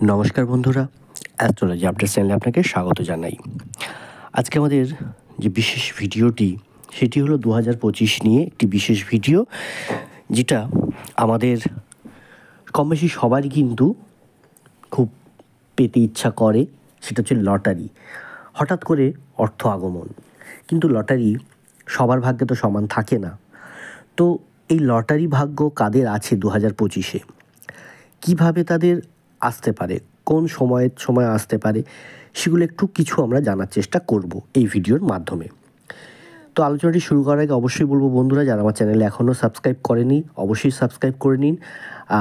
নমস্কার বন্ধুরা, astrology update চ্যানেলে আপনাকে স্বাগত জানাই। আজকে আমাদের যে বিশেষ ভিডিওটি সেটি হলো 2025 নিয়ে একটি বিশেষ ভিডিও, যেটা আমাদের কমবেশি সবারই কিন্তু খুব পেতে ইচ্ছা করে। সেটা হচ্ছে লটারি। হঠাৎ করে অর্থ আগমন, কিন্তু লটারি সবার ভাগ্যে তো সমান থাকে না। তো এই লটারি ভাগ্য কাদের আছে 2025-এ, কীভাবে তাদের আসতে পারে, কোন সময় আসতে পারে, সেগুলো একটু কিছু আমরা জানার চেষ্টা করব এই ভিডিওর মাধ্যমে। তো আলোচনাটি শুরু করার আগে অবশ্যই বলবো বন্ধুরা, যারা আমার চ্যানেলে এখনও সাবস্ক্রাইব করেনি অবশ্যই সাবস্ক্রাইব করে নিন।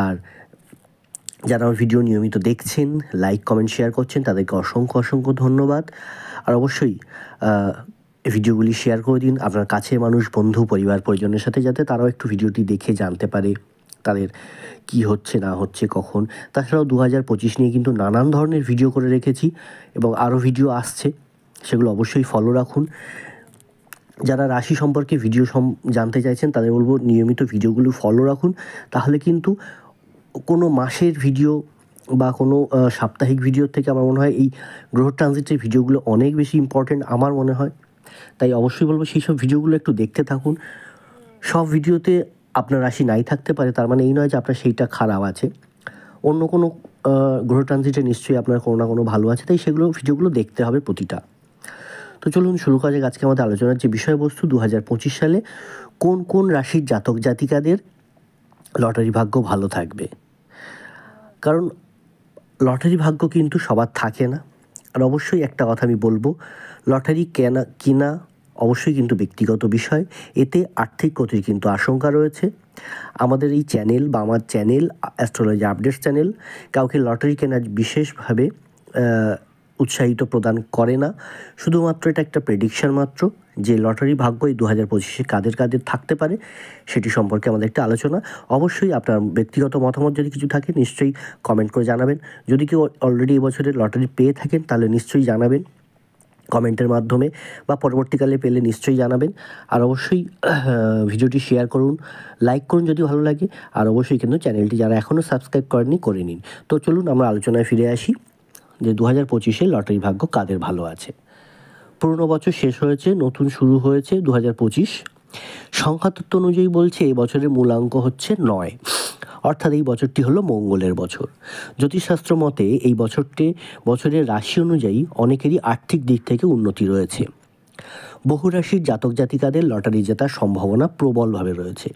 আর যারা আমার ভিডিও নিয়মিত দেখছেন, লাইক কমেন্ট শেয়ার করছেন, তাদেরকে অসংখ্য অসংখ্য ধন্যবাদ। আর অবশ্যই ভিডিওগুলি শেয়ার করে দিন আপনার কাছের মানুষ, বন্ধু, পরিবার পরিজনের সাথে, যাতে তারাও একটু ভিডিওটি দেখে জানতে পারে তাদের কি হচ্ছে না হচ্ছে কখন। তাছাড়াও 2025 নিয়ে কিন্তু নানান ধরনের ভিডিও করে রেখেছি এবং আরও ভিডিও আসছে, সেগুলো অবশ্যই ফলো রাখুন। যারা রাশি সম্পর্কে ভিডিও জানতে চাইছেন তাদের বলবো নিয়মিত ভিডিওগুলো ফলো রাখুন। তাহলে কিন্তু কোনো মাসের ভিডিও বা কোনো সাপ্তাহিক ভিডিওর থেকে আমার মনে হয় এই গ্রহ ট্রানজিটের ভিডিওগুলো অনেক বেশি ইম্পর্টেন্ট আমার মনে হয়। তাই অবশ্যই বলবো সেই সব ভিডিওগুলো একটু দেখতে থাকুন। সব ভিডিওতে আপনার রাশি নাই থাকতে পারে, তার মানে এই নয় যে আপনার সেইটা খারাপ আছে। অন্য কোনো গ্রহ ট্রানজিটে নিশ্চয়ই আপনার কোনো না কোনো ভালো আছে, তাই সেগুলো ভিডিওগুলো দেখতে হবে প্রতিটা। তো চলুন শুরু করা যাক আজকে আমাদের আলোচনার যে বিষয়বস্তু। 2025 সালে কোন কোন রাশির জাতক জাতিকাদের লটারি ভাগ্য ভালো থাকবে। কারণ লটারি ভাগ্য কিন্তু সবার থাকে না। আর অবশ্যই একটা কথা আমি বলবো, লটারি কিনা অবশ্যই কিন্তু ব্যক্তিগত বিষয়, এতে আর্থিক ক্ষতির কিন্তু আশঙ্কা রয়েছে। আমাদের এই চ্যানেল বা আমার চ্যানেল অ্যাস্ট্রোলজি আপডেটস চ্যানেল কাউকে লটারি কেনার বিশেষভাবে উৎসাহিত প্রদান করে না। শুধুমাত্র এটা একটা প্রেডিকশন মাত্র যে লটারি ভাগ্য এই 2025-এ কাদের কাদের থাকতে পারে সেটি সম্পর্কে আমাদের একটা আলোচনা। অবশ্যই আপনার ব্যক্তিগত মতামত যদি কিছু থাকে নিশ্চয়ই কমেন্ট করে জানাবেন। যদি কেউ অলরেডি এবছরের লটারি পেয়ে থাকেন তাহলে নিশ্চয়ই জানাবেন কমেন্টের মাধ্যমে, বা পরবর্তীকালে পেলে নিশ্চয়ই জানাবেন। আর অবশ্যই ভিডিওটি শেয়ার করুন, লাইক করুন যদি ভালো লাগে। আর অবশ্যই কিন্তু চ্যানেলটি যারা এখনও সাবস্ক্রাইব করেননি করে নিন। তো চলুন আমরা আলোচনায় ফিরে আসি যে 2025-এ লটারি ভাগ্য কাদের ভালো আছে। পুরনো বছর শেষ হয়েছে, নতুন শুরু হয়েছে 2025। সংখ্যাতত্ত্ব অনুযায়ী বলছে এই বছরের মূলাঙ্ক হচ্ছে 9, অর্থাৎ এই বছরটি হলো মঙ্গলের বছর। জ্যোতিষশাস্ত্র মতে এই বছরের রাশি অনুযায়ী অনেকেরই আর্থিক দিক থেকে উন্নতি রয়েছে। বহু রাশির জাতক জাতিকাদের লটারি জেতার সম্ভাবনা প্রবলভাবে রয়েছে।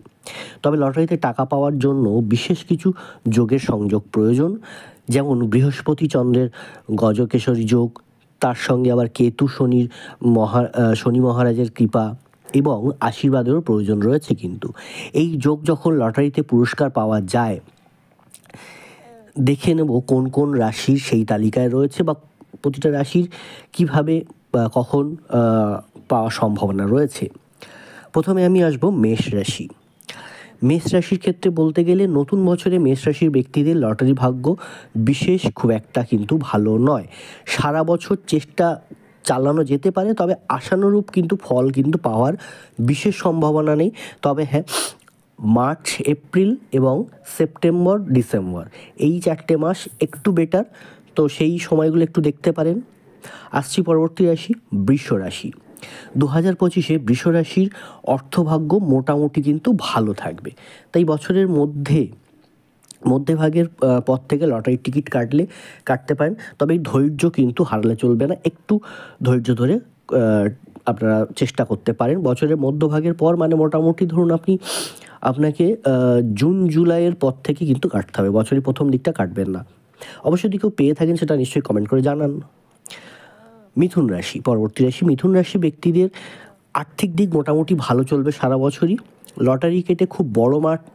তবে লটারিতে টাকা পাওয়ার জন্য বিশেষ কিছু যোগের সংযোগ প্রয়োজন, যেমন বৃহস্পতি চন্দ্রের গজকেশরী যোগ, তার সঙ্গে আবার কেতু শনি মহারাজের কৃপা এবং আশীর্বাদেরও প্রয়োজন রয়েছে। কিন্তু এই যোগ যখন লটারিতে পুরস্কার পাওয়া যায়, দেখে নেব কোন কোন রাশির সেই তালিকায় রয়েছে বা প্রতিটা রাশির কিভাবে বা কখন পাওয়ার সম্ভাবনা রয়েছে। প্রথমে আমি আসব মেষ রাশি। মেষ রাশির ক্ষেত্রে বলতে গেলে নতুন বছরে মেষ রাশির ব্যক্তিদের লটারি ভাগ্য বিশেষ খুব একটা কিন্তু ভালো নয়। সারা বছর চেষ্টা চালানো যেতে পারে, তবে আশানুরূপ কিন্তু ফল কিন্তু পাওয়ার বিশেষ সম্ভাবনা নেই। তবে হ্যাঁ, মার্চ, এপ্রিল এবং সেপ্টেম্বর, ডিসেম্বর এই 4টে মাস একটু বেটার, তো সেই সময়গুলো একটু দেখতে পারেন। আসছি পরবর্তী রাশি, বৃষ রাশি। 2025-এ বৃষ রাশির অর্থভাগ্য মোটামুটি কিন্তু ভালো থাকবে। তাই বছরের মধ্যভাগের পর থেকে লটারির টিকিট কাটতে পারেন, তবে এই ধৈর্য কিন্তু হারালে চলবে না। একটু ধৈর্য ধরে আপনারা চেষ্টা করতে পারেন। বছরের মধ্যভাগের পর মানে মোটামুটি ধরুন আপনাকে জুন জুলাইয়ের পর থেকে কিন্তু কাটতে হবে, বছরের প্রথম দিকটা কাটবেন না। অবশ্যই যদি কেউ পেয়ে থাকেন সেটা নিশ্চয়ই কমেন্ট করে জানান। মিথুন রাশি, পরবর্তী রাশি মিথুন রাশি ব্যক্তিদের আর্থিক দিক মোটামুটি ভালো চলবে সারা বছরই। লটারি কেটে খুব বড়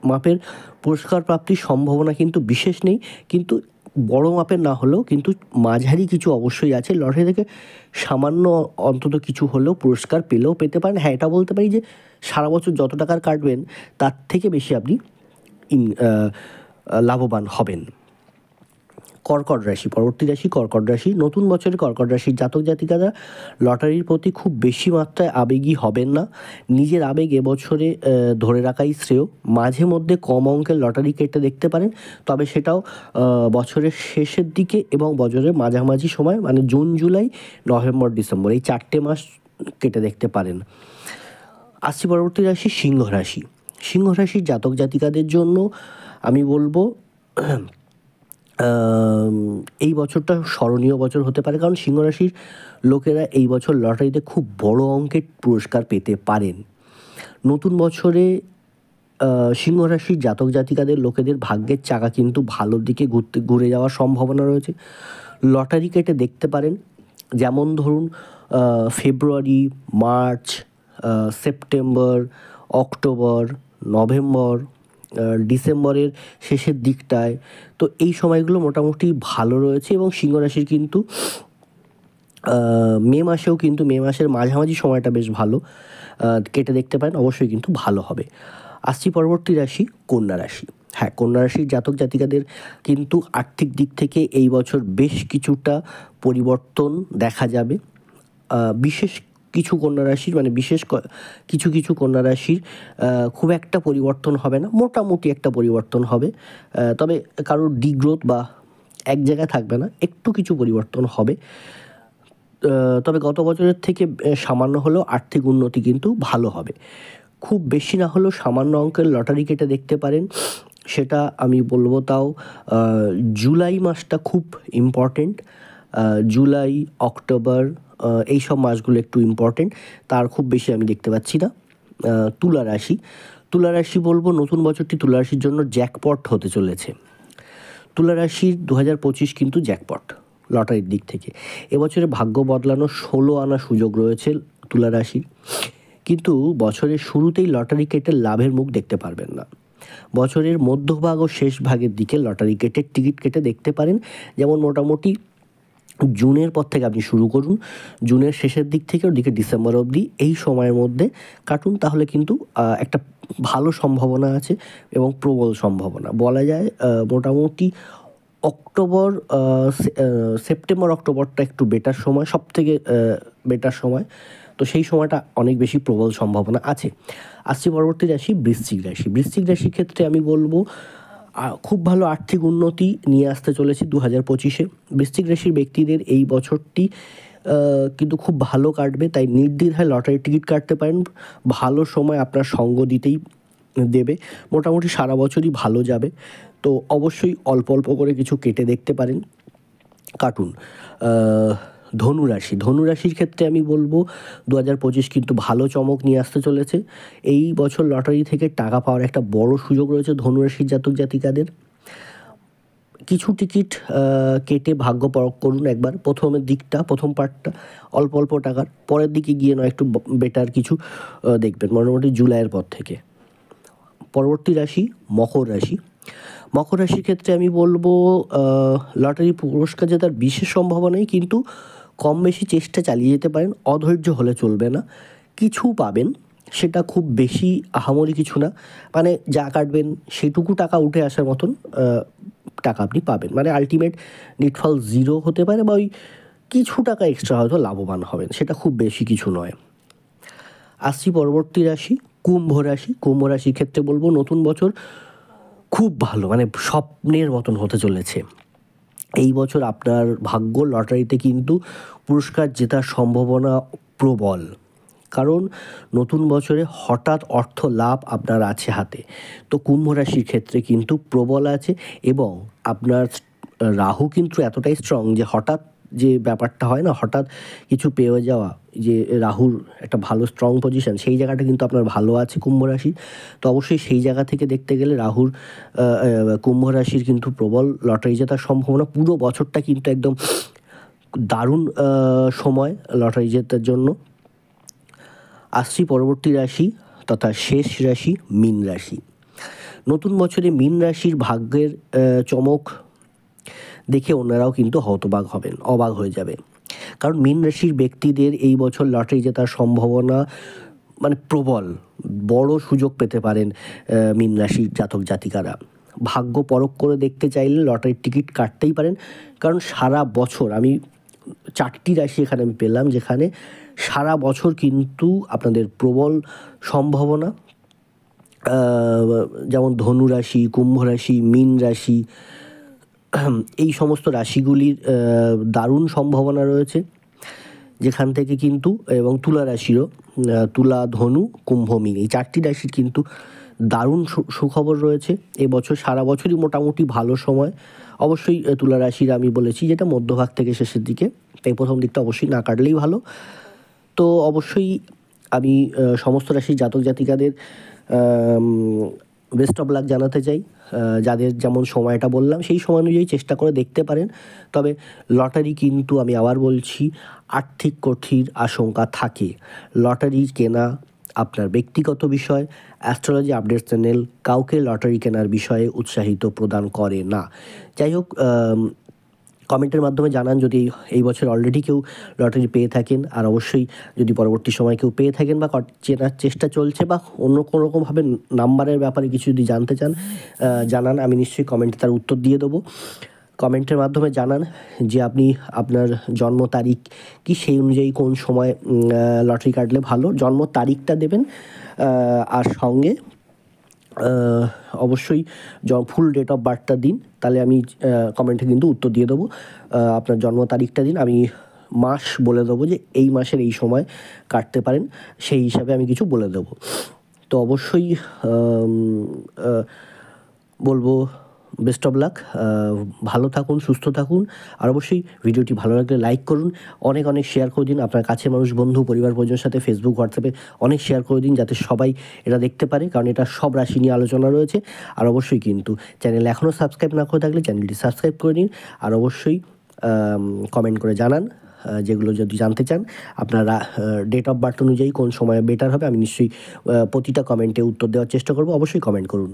মাপের পুরস্কার প্রাপ্তির সম্ভাবনা কিন্তু বিশেষ নেই, কিন্তু বড় মাপের না হলেও কিন্তু মাঝারি কিছু অবশ্যই আছে। লটারি থেকে সামান্য অন্তত কিছু হলেও পুরস্কার পেতে পারেন। হ্যাঁ, এটা বলতে পারি যে সারা বছর যত টাকার কাটবেন তার থেকে বেশি আপনি লাভবান হবেন। কর্কট রাশি, পরবর্তী রাশি কর্কট রাশি। নতুন বছরে কর্কট রাশির জাতক জাতিকারা লটারির প্রতি খুব বেশি মাত্রায় আবেগী হবেন না। নিজের আবেগ এবছরে ধরে রাখাই শ্রেয়। মাঝে মধ্যে কম অঙ্কের লটারি কেটে দেখতে পারেন, তবে সেটাও বছরের শেষের দিকে এবং বছরের মাঝামাঝি সময়, মানে জুন, জুলাই, নভেম্বর, ডিসেম্বর, এই 4টে মাস কেটে দেখতে পারেন। আসছি পরবর্তী রাশি সিংহ রাশি। সিংহ রাশির জাতক জাতিকাদের জন্য আমি বলবো এই বছরটা স্মরণীয় বছর হতে পারে, কারণ সিংহ রাশির লোকেরা এই বছর লটারিতে খুব বড় অঙ্কের পুরস্কার পেতে পারেন। নতুন বছরে সিংহ রাশির জাতক জাতিকাদের লোকেদের ভাগ্যের চাকা কিন্তু ভালোর দিকে ঘুরে যাওয়ার সম্ভাবনা রয়েছে। লটারি কেটে দেখতে পারেন, যেমন ধরুন ফেব্রুয়ারি, মার্চ, সেপ্টেম্বর, অক্টোবর, নভেম্বর, ডিসেম্বরের শেষের দিকটায়। তো এই সময়গুলো মোটামুটি ভালো রয়েছে এবং সিংহ রাশির কিন্তু মে মাসের মাঝামাঝি সময়টা বেশ ভালো, কেটে দেখতে পারেন, অবশ্যই কিন্তু ভালো হবে। আসছি পরবর্তী রাশি কন্যা রাশি। হ্যাঁ, কন্যা রাশির জাতক জাতিকাদের কিন্তু আর্থিক দিক থেকে এই বছর বেশ কিছুটা পরিবর্তন দেখা যাবে। বিশেষ কিছু কন্যা রাশির, মানে কিছু কন্যা রাশির খুব একটা পরিবর্তন হবে না, মোটামুটি একটা পরিবর্তন হবে। তবে কারোর ডিগ্রোথ বা এক জায়গায় থাকবে না, একটু কিছু পরিবর্তন হবে। তবে গত বছরের থেকে সামান্য হলেও আর্থিক উন্নতি কিন্তু ভালো হবে। খুব বেশি না হলেও সামান্য অঙ্কের লটারি কেটে দেখতে পারেন, সেটা আমি বলবো। তাও জুলাই মাসটা খুব ইম্পর্টেন্ট। জুলাই, অক্টোবর, এই সব মাসগুলো একটু ইম্পর্টেন্ট, তার খুব বেশি আমি দেখতে পাচ্ছি না। তুলা রাশি বলবো, নতুন বছরটি তুলা রাশির জন্য জ্যাকপট হতে চলেছে। তুলা রাশির 2025 কিন্তু জ্যাকপট লটারির দিক থেকে। এবছরে ভাগ্য বদলানোর 16 আনা সুযোগ রয়েছে তুলা রাশির, কিন্তু বছরের শুরুতেই লটারি কেটে লাভের মুখ দেখতে পারবেন না। বছরের মধ্যভাগ ও শেষ ভাগের দিকে লটারি কেটে টিকিট কেটে দেখতে পারেন, যেমন মোটামুটি জুনের পর থেকে আপনি শুরু করুন, জুনের শেষের দিক থেকে ওদিকে ডিসেম্বর অবধি, এই সময়ের মধ্যে কাটুন, তাহলে কিন্তু একটা ভালো সম্ভাবনা আছে এবং প্রবল সম্ভাবনা বলা যায়। মোটামুটি সেপ্টেম্বর অক্টোবরটা একটু বেটার সময়, সবথেকে বেটার সময়, তো সেই সময়টা অনেক বেশি প্রবল সম্ভাবনা আছে। আসছি পরবর্তী রাশি বৃশ্চিক রাশি। বৃশ্চিক রাশির ক্ষেত্রে আমি বলবো খুব ভালো আর্থিক উন্নতি নিয়ে আসতে চলেছি 2025-এ। বৃশ্চিক রাশির ব্যক্তিদের এই বছরটি কিন্তু খুব ভালো কাটবে, তাই নির্দ্বিধায় লটারি টিকিট কাটতে পারেন। ভালো সময় আপনার সঙ্গ দিতেই দেবে, মোটামুটি সারা বছরই ভালো যাবে। তো অবশ্যই অল্প অল্প করে কিছু কেটে দেখতে পারেন, কাটুন। ধনুরাশির ক্ষেত্রে আমি বলবো 2025 কিন্তু ভালো চমক নিয়ে আসতে চলেছে। এই বছর লটারি থেকে টাকা পাওয়ার একটা বড় সুযোগ রয়েছে ধনুরাশির জাতক জাতিকাদের। কিছু টিকিট কেটে ভাগ্য পরখ করুন একবার, প্রথম পার্টটা অল্প অল্প টাকার, পরের দিকে গিয়ে নয় একটু বেটার কিছু দেখবেন, মোটামুটি জুলাইয়ের পর থেকে। পরবর্তী রাশি মকর রাশি। মকর রাশির ক্ষেত্রে আমি বলবো লটারি পুরস্কার জেতার বিশেষ সম্ভাবনাই, কিন্তু কম বেশি চেষ্টা চালিয়ে যেতে পারেন, অধৈর্য হলে চলবে না। কিছু পাবেন, সেটা খুব বেশি আহামরি কিছু না, মানে যা কাটবেন সেটুকু টাকা উঠে আসার মতন টাকা আপনি পাবেন, মানে আলটিমেট নিটফল 0 হতে পারে, বা ওই কিছু টাকা এক্সট্রা হয়তো লাভবান হবেন, সেটা খুব বেশি কিছু নয়। আসছি পরবর্তী রাশি কুম্ভ রাশি। কুম্ভ রাশির ক্ষেত্রে বলবো নতুন বছর খুব ভালো, মানে স্বপ্নের মতন হতে চলেছে। এই বছর আপনার ভাগ্য লটারিতে কিন্তু পুরস্কার জেতার সম্ভাবনা প্রবল, কারণ নতুন বছরে হঠাৎ অর্থ লাভ আপনার আছে হাতে। তো কুম্ভ রাশির ক্ষেত্রে কিন্তু প্রবল আছে, এবং আপনার রাহু কিন্তু এতটাই স্ট্রং যে হঠাৎ যে ব্যাপারটা হয় না, হঠাৎ কিছু পেয়ে যাওয়া, যে রাহুর একটা ভালো স্ট্রং পজিশন, সেই জায়গাটা কিন্তু আপনার ভালো আছে কুম্ভ রাশি। তো অবশ্যই সেই জায়গা থেকে দেখতে গেলে রাহুর কুম্ভ রাশির কিন্তু প্রবল লটারি জেতার সম্ভাবনা। পুরো বছরটা কিন্তু একদম দারুণ সময় লটারি জেতার জন্য। আসছি পরবর্তী রাশি তথা শেষ রাশি মীন রাশি। নতুন বছরে মীন রাশির ভাগ্যের চমক দেখে অন্যরাও কিন্তু অবাক হয়ে যাবে, কারণ মীন রাশির ব্যক্তিদের এই বছর লটারি জেতার সম্ভাবনা মানে প্রবল, বড় সুযোগ পেতে পারেন মীন রাশির জাতক জাতিকারা। ভাগ্য পরখ করে দেখতে চাইলে লটারির টিকিট কাটতেই পারেন, কারণ সারা বছর আমি 4টি রাশি এখানে আমি পেলাম যেখানে সারা বছর কিন্তু আপনাদের প্রবল সম্ভাবনা, যেমন ধনু রাশি, কুম্ভ রাশি, মীন রাশি, এই সমস্ত রাশিগুলির দারুণ সম্ভাবনা রয়েছে, যেখান থেকে কিন্তু, এবং তুলা রাশিরও, তুলা, ধনু, কুম্ভ, মীন, এই 4টি রাশির কিন্তু দারুণ সুখবর রয়েছে। এবছর সারা বছরই মোটামুটি ভালো সময়। অবশ্যই তুলা রাশির আমি বলেছি যেটা মধ্যভাগ থেকে শেষের দিকে, তাই প্রথম দিকটা অবশ্যই না কাটলেই ভালো। তো অবশ্যই আমি সমস্ত রাশির জাতক জাতিকাদের বেস্ট অফ লাক জানাতে চাই। যাদের যেমন সময়টা বললাম সেই সময় অনুযায়ী চেষ্টা করে দেখতে পারেন। তবে লটারি কিন্তু আমি আবার বলছি, আর্থিক ক্ষতির আশঙ্কা থাকে। লটারি কেনা আপনার ব্যক্তিগত বিষয়। অ্যাস্ট্রোলজি আপডেট চ্যানেল কাউকে লটারি কেনার বিষয়ে উৎসাহিত প্রদান করে না। যাই হোক, কমেন্টের মাধ্যমে জানান যদি এই বছর অলরেডি কেউ লটারি পেয়ে থাকেন, আর অবশ্যই যদি পরবর্তী সময় কেউ পেয়ে থাকেন বা চেনার চেষ্টা চলছে বা অন্য কোনো রকমভাবে নাম্বারের ব্যাপারে কিছু যদি জানতে চান, জানান, আমি নিশ্চয়ই কমেন্টে তার উত্তর দিয়ে দেবো। কমেন্টের মাধ্যমে জানান যে আপনি আপনার জন্ম তারিখ কি, সেই অনুযায়ী কোন সময় লটারি কাটলে ভালো, জন্ম তারিখটা দেবেন, আর সঙ্গে অবশ্যই ফুল ডেট অফ বার্থটা দিন, তাহলে আমি কমেন্টে কিন্তু উত্তর দিয়ে দেবো। আপনার জন্ম তারিখটা দিন, আমি মাস বলে দেবো যে এই মাসের এই সময় কাটতে পারেন, সেই হিসাবে আমি কিছু বলে দেবো। তো অবশ্যই বলবো বেস্ট অফ লাক, ভালো থাকুন, সুস্থ থাকুন, আর অবশ্যই ভিডিওটি ভালো লাগলে লাইক করুন, অনেক অনেক শেয়ার করে দিন আপনার কাছের মানুষ, বন্ধু, পরিবার পরিজনের সাথে ফেসবুক, হোয়াটসঅ্যাপে অনেক শেয়ার করে দিন যাতে সবাই এটা দেখতে পারে, কারণ এটা সব রাশি নিয়ে আলোচনা রয়েছে। আর অবশ্যই কিন্তু চ্যানেল এখনও সাবস্ক্রাইব না করে থাকলে চ্যানেলটি সাবস্ক্রাইব করে নিন, আর অবশ্যই কমেন্ট করে জানান যেগুলো যদি জানতে চান। আপনারা ডেট অফ বার্থ অনুযায়ী কোন সময় বেটার হবে, আমি নিশ্চয়ই প্রতিটা কমেন্টে উত্তর দেওয়ার চেষ্টা করব। অবশ্যই কমেন্ট করুন।